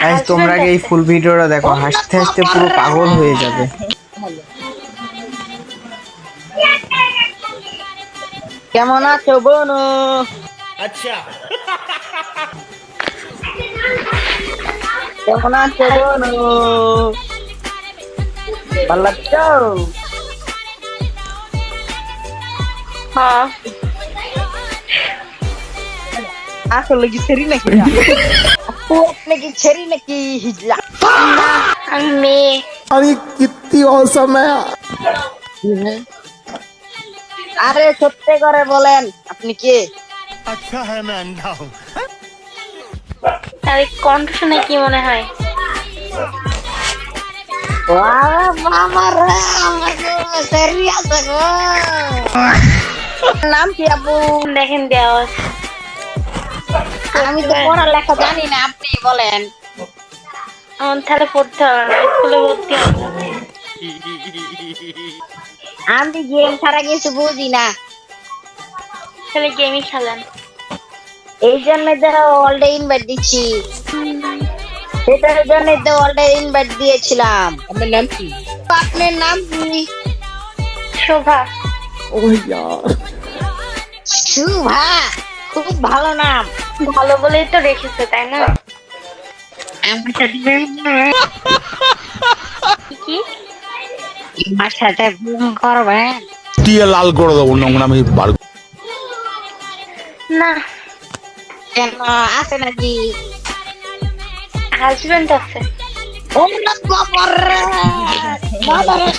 Guys তোমরা আগে এই ফুল ভিডিওটা দেখো, হাসতে হাসতে পুরো পাগল হয়ে যাবে। কেমন আছো বোনো? अच्छा কেমন আছো বোনো? ভালো আছো? হ্যাঁ আসলে কি ছেড়ি নাকি? আপু আপনি কি ছেড়ি নাকি হিজলা? না আমি মেয়ে। अरे कितनी औसम है। আরে সত্যি করে বলেন আপনি কে? अच्छा है मैं अंधा हूँ। তার এই কণ্ঠ শুনে কি মনে হয়? বাবা রে আমাকে সিরিয়াস গো। নাম কি আপু? দেখেন দেওয়া আছে। আমি তো পড়ালেখা জানি না, আপনি বলেন। আমার তাহলে পড়তে হবে না, স্কুলে ভর্তি হবে। আমি গেম ছাড়া কিছু বুঝি না, তাহলে গেমই খেলেন। এই জন্য তো অল ডে ইনভাইট দিচ্ছি। সেটার জন্য তো অল ডে ইনভাইট দিয়েছিলাম। আমার নাম কি? আপনার নাম কি? শোভা। ओह यार শুভা, খুব ভালো নাম। ভালো বলেই তো রেখেছে, তাই না? কি আমার সাথে প্রেম করবেন? টিয়া লাল করে দেবো নোংরামি বার। না, কেন, আছে নাকি? হাজবেন্ড আছে। ও বাবা রে, বাবা রে।